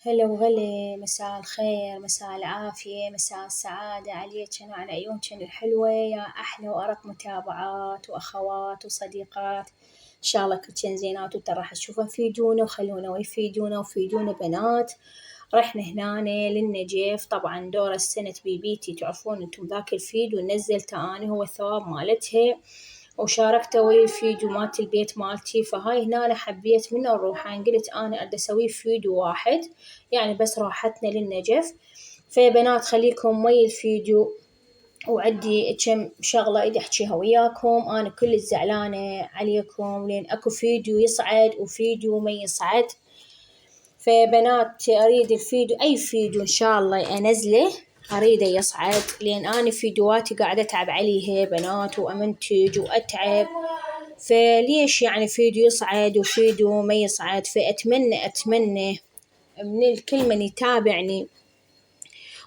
هلا وغلا، مساء الخير، مساء العافية، مساء السعادة عليكن وعلى عيونكن الحلوة يا أحلى وأرق متابعات وأخوات وصديقات. إن شاء الله كلكن زينات وترى راح تشوفون فيديونا وخلونا ويفيدونا وفيدونا بنات. رحنا هنا للنجف، طبعا دور السنة بيبيتي تعرفون انتم ذاك الفيديو نزلته أنا هو الثواب مالتها، وشاركته ويا الفيديو مالت البيت مالتي. فهاي هنا أنا حبيت من الروحان قلت أنا أدي أسوي فيديو واحد يعني بس راحتنا للنجف. فبنات خليكم ويا الفيديو، وعندي كم شغلة إيدي أحكيها وياكم. أنا كل زعلانة عليكم لأن أكو فيديو يصعد وفيديو ما يصعد. فبنات أريد الفيديو، أي فيديو إن شاء الله أنزله أريده يصعد، لأن أنا فيديوهاتي قاعدة أتعب عليها بنات وأمنتج وأتعب. فليش يعني فيديو يصعد وفيديو ما يصعد؟ فأتمنى من كل من يتابعني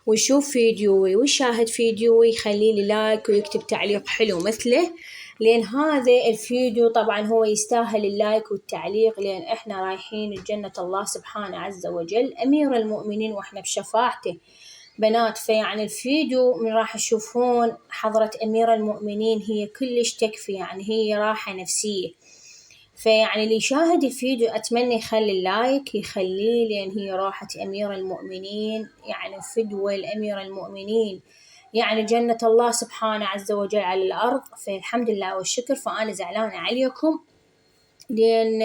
ويشوف فيديوي ويشاهد فيديوي يخلي لي لايك ويكتب تعليق حلو مثله، لأن هذا الفيديو طبعا هو يستاهل اللايك والتعليق، لأن إحنا رايحين لجنة الله سبحانه عز وجل أمير المؤمنين وإحنا بشفاعته بنات. فيعني الفيديو من راح تشوفون حضرة أمير المؤمنين هي كلش تكفي، يعني هي راحة نفسية. فيعني اللي يشاهد الفيديو أتمنى يخلي اللايك يخليه، لأن هي راحة أمير المؤمنين، يعني فدوة لأمير المؤمنين، يعني جنة الله سبحانه عز وجل على الأرض. فالحمد لله والشكر. فأنا زعلانة عليكم لأن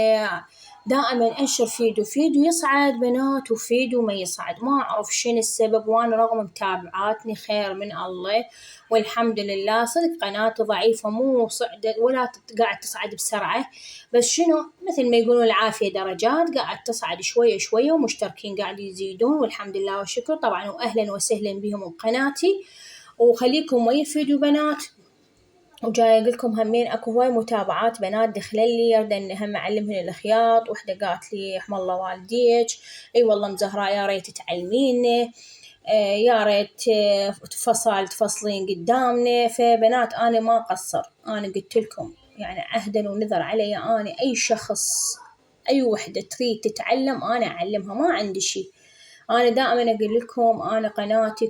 دائما أنشر فيديو يصعد بنات وفيديو ما يصعد، ما أعرف شنو السبب. وأنا رغم متابعاتني خير من الله والحمد لله، صدق قناتي ضعيفة مو صعدت ولا قاعد تصعد بسرعة، بس شنو مثل ما يقولون العافية درجات، قاعد تصعد شوية شوية ومشتركين قاعد يزيدون والحمد لله والشكر. طبعا وأهلا وسهلا بهم بقناتي، وخليكم ويا الفيديو بنات. وجاي أقول لكم همين أكو هواي متابعات بنات دخللي يرد إن هم أعلمهن الخياط. وحدة قالت لي رحم الله والديك، أي والله مزهرة يا ريت تعلميني، يا ريت تفصلين قدامنا. فبنات أنا ما قصر، أنا قلت لكم يعني عهدا ونذر علي أنا أي شخص أي وحدة تريد تتعلم أنا أعلمها، ما عندي شي. أنا دائما أقول لكم أنا قناتي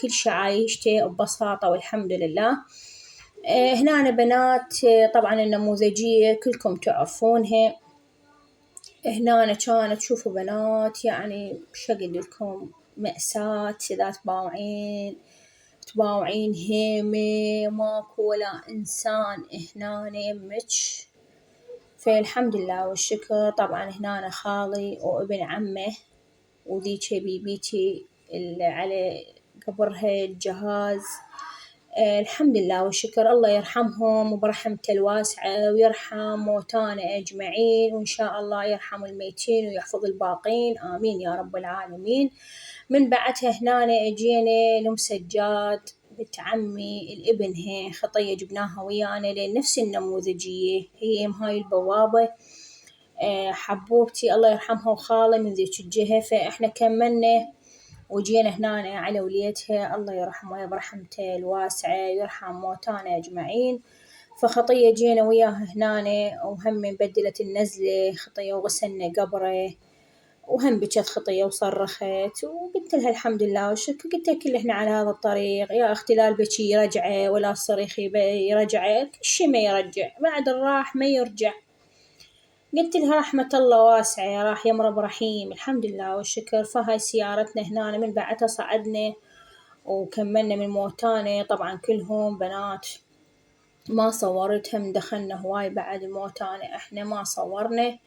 كل شي عايشته ببساطة والحمد لله. هنا أنا بنات طبعا النموذجية كلكم تعرفونها. هنا أنا كانت تشوفوا بنات يعني شو أقول لكم مأساة، إذا تباوعين هيمة ماكو ولا إنسان هنا يمك. فالحمد لله والشكر. طبعا هنا أنا خالي وابن عمه وذيك بيبيتي اللي على قبرها الجهاز. الحمد لله والشكر. الله يرحمهم وبرحمته الواسعة ويرحم موتانا أجمعين، وإن شاء الله يرحم الميتين ويحفظ الباقين، آمين يا رب العالمين. من بعدها هنا أجينا لأم سجاد بنت عمي الابن، هي خطية جبناها ويانا لأن نفس النموذجية هي هاي البوابة. حبوبتي الله يرحمها وخالة من ذيك الجهة. فإحنا كملنا وجينا هنا على وليتها، الله يرحمها برحمته الواسعة يرحم موتانا أجمعين. فخطية جينا وياها هنا وهم بدلت النزلة خطية وغسلنا قبره، وهم بكت خطية وصرخت وقلت لها الحمد لله والشكر. قلت لها كل إحنا على هذا الطريق يا أختي، لا البكي يرجعه ولا الصريخ يرجعه، كل شي ما يرجع بعد الراح ما يرجع. قلت لها رحمة الله واسعة يا راح يمرب رحيم، الحمد لله والشكر. فهاي سيارتنا هنا من بعدها صعدنا وكملنا من موتانا. طبعا كلهم بنات ما صورتهم، دخلنا هواي بعد موتانا احنا ما صورنا.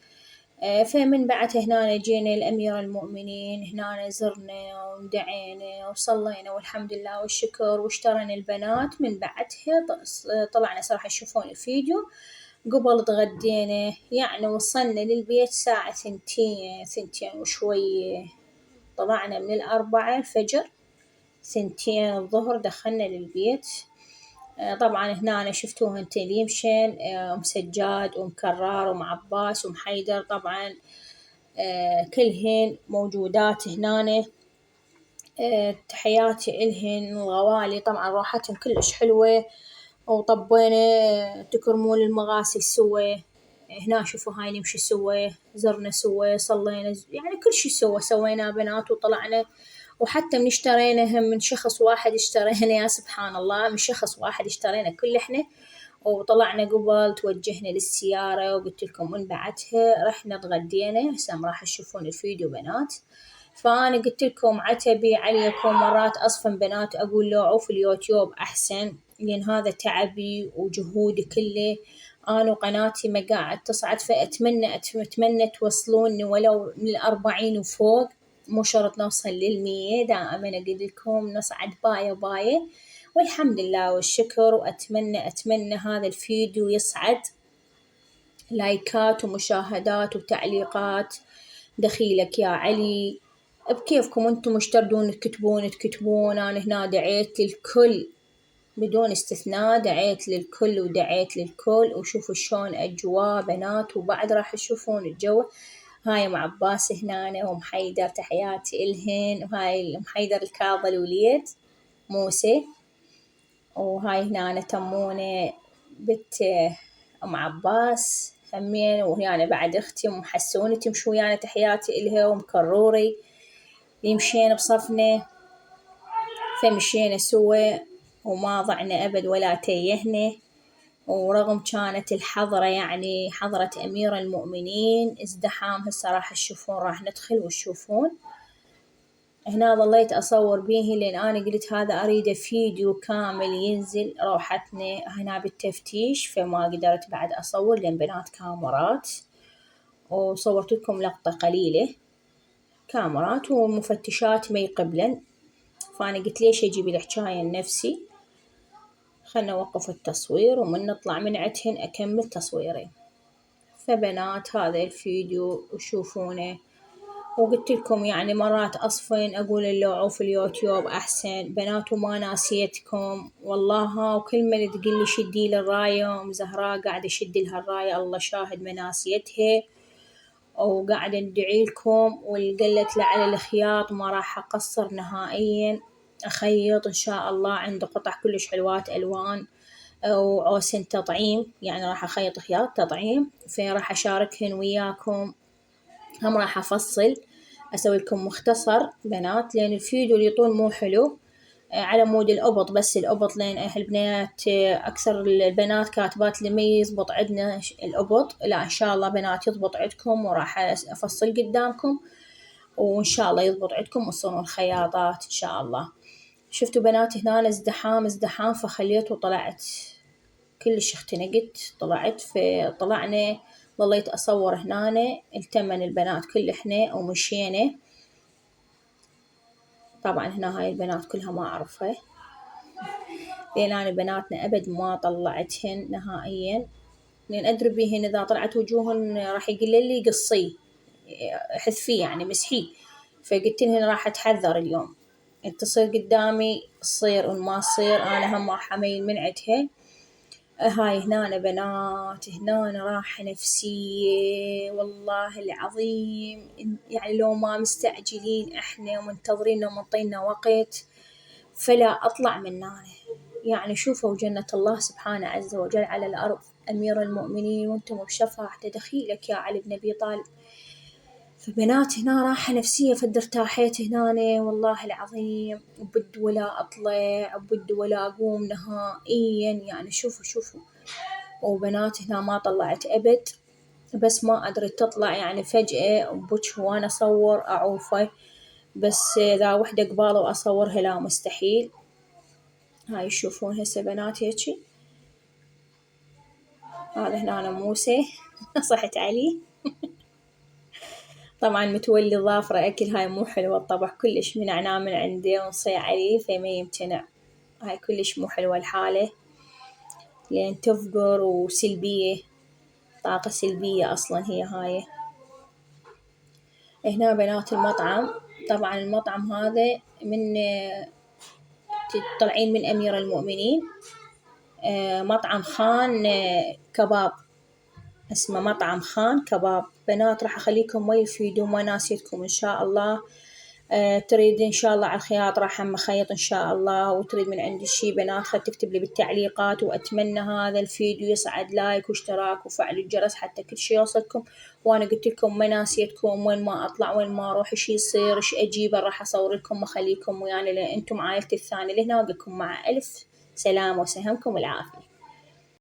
فمن بعدها هنا جينا لأمير المؤمنين، هنا زرنا ودعينا وصلينا والحمد لله والشكر واشترينا البنات. من بعدها طلعنا صراحة تشوفون الفيديو قبل تغدينا، يعني وصلنا للبيت ساعة ثنتين وشوية. طلعنا من 4 الفجر، 2 الظهر دخلنا للبيت. طبعا هنا أنا شفتوهن يمشن أم سجاد وأم كرار وأم عباس وأم حيدر، طبعا كلهن موجودات هنا. تحياتي إلهن الغوالي، طبعا راحتهم كلش حلوة. وطبينا تكرمون المغاسل سوا، هنا شوفوا هاي نمشي سوا، زرنا سوا، صلينا يعني كل شي سوا سويناه بنات وطلعنا. وحتى من اشترينا هم من شخص واحد اشترينا، يا سبحان الله، من شخص واحد اشترينا كل احنا. وطلعنا قبل توجهنا للسيارة وقلت لكم من بعدها رحنا تغدينا. هسه راح تشوفون الفيديو بنات. فأنا قلت لكم عتبي عليكم مرات أصفن بنات أقول لو في اليوتيوب أحسن، لأن هذا تعبي وجهودي كله. أنا وقناتي ما قاعد تصعد، فأتمنى توصلوني ولو لل40 وفوق، مو شرط نوصل لل100. دائما أقول لكم نصعد باية باية، والحمد لله والشكر. وأتمنى هذا الفيديو يصعد لايكات ومشاهدات وتعليقات. دخيلك يا علي، بكيفكم انتم مش تردون تكتبون. أنا هنا دعيت للكل بدون استثناء، دعيت للكل ودعيت للكل. وشوفوا شلون أجواء بنات، وبعد راح تشوفون الجو. هاي أم عباس هنا وأم حيدر، تحياتي إلهن. وهاي أم حيدر الكاظة الوليد موسى. وهاي هنا تمونة بنت أم عباس همين. وهنا بعد أختي أم حسونة تمشي ويانا، تحياتي إلها. وأم كروري يمشين بصفنا، فمشينا سوا وما ضعنا أبد ولا تيهنا. ورغم كانت الحضرة يعني حضرة أمير المؤمنين ازدحام. هسه راح تشوفون، راح ندخل وتشوفون. هنا ظليت أصور بيه لأن أنا قلت هذا أريده فيديو كامل ينزل. روحتنا هنا بالتفتيش فما قدرت بعد أصور لأن بنات كاميرات، وصورت لكم لقطة قليلة. كاميرات ومفتشات ما يقبلن، فأنا قلت ليش أجيب الحكاية لنفسي، خلنا أوقف التصوير ومن نطلع من عندهن أكمل تصويري. فبنات هذا الفيديو وشوفونه. وقلت لكم يعني مرات أصفن أقول اللوعوا في اليوتيوب أحسن بنات، وما ناسيتكم والله. ها وكل من تقول لي شدي للراية، أم زهراء قاعدة شد لها الراية، الله شاهد ما ناسيتها. وقاعدة ندعي لكم، والقلت على الخياط ما راح أقصر نهائيا، أخيط إن شاء الله. عندي قطع كلش حلوات ألوان وعوسن تطعيم، يعني راح أخيط خياط تطعيم، فراح أشاركهن وياكم. هم راح أفصل أسوي لكم مختصر بنات، لأن الفيديو اللي يطول مو حلو. على مود الأبط، بس الأبط لأن البنات أكثر البنات كاتبات لي ما يزبط عندنا الأبط. لا إن شاء الله بنات يضبط عندكم، وراح أفصل قدامكم وإن شاء الله يضبط عندكم وتصيرون خياطات إن شاء الله. شفتوا بنات هنا ازدحام، فخليت وطلعت كلش اختنقت، طلعت. فطلعنا ظليت أصور هنا، التمن البنات كل إحنا ومشينا. طبعا هنا هاي البنات كلها ما أعرفها، لأن أنا بناتنا أبد ما طلعتهن نهائيا، لأن أدري بيهن إذا طلعت وجوهن راح يقول لي قصي حذفيه يعني مسحيه. فقلت لهن راح أتحذر اليوم، تصير قدامي تصير وما تصير أنا هم راح أميل من عندها. هاي هنا بنات، هنا راحة نفسية والله العظيم. يعني لو ما مستعجلين احنا ومنتظرين لو منطينا وقت فلا أطلع من هنا. يعني شوفوا جنة الله سبحانه عز وجل على الأرض، أمير المؤمنين وانتم بشفاعته، دخيلك يا علي بن أبي طالب. فبنات هنا راحة نفسية، فد ارتاحيت هنا والله العظيم، وبد ولا أطلع وبد ولا أقوم نهائيا. يعني شوفوا. وبنات هنا ما طلعت أبد، بس ما قدرت تطلع يعني فجأة بوجه وأنا أصور أعوفه. بس إذا وحدة قباله وأصورها لا مستحيل. هاي يشوفون هسه بنات هيجي. هذا هنا أنا موسى صحت علي. طبعا متولي ظافرة أكل، هاي مو حلوة الطبع كلش، من عناه من عنده ونصيع عليه فما يمتنع. هاي كلش مو حلوة الحالة، لأن تفقر وسلبية، طاقة سلبية أصلا هي هاي. هنا بنات المطعم، طبعا المطعم هذا من طالعين من أمير المؤمنين، مطعم خان كباب، اسمه مطعم خان كباب. بنات راح أخليكم ويا الفيديو ما ناسيتكم إن شاء الله. تريد إن شاء الله على الخياط راح أخيط إن شاء الله، وتريد من عندي شي بنات خل تكتب لي بالتعليقات. وأتمنى هذا الفيديو يصعد لايك واشتراك وفعل الجرس حتى كل شي يوصلكم. وأنا قلت لكم ما ناسيتكم، وين ما أطلع وين ما أروح إيش يصير إيش أجيب راح أصور لكم وأخليكم ويانا، لأن أنتم عائلتي الثانية. لهنا وأقول لكم مع ألف سلامة وسهمكم العافية.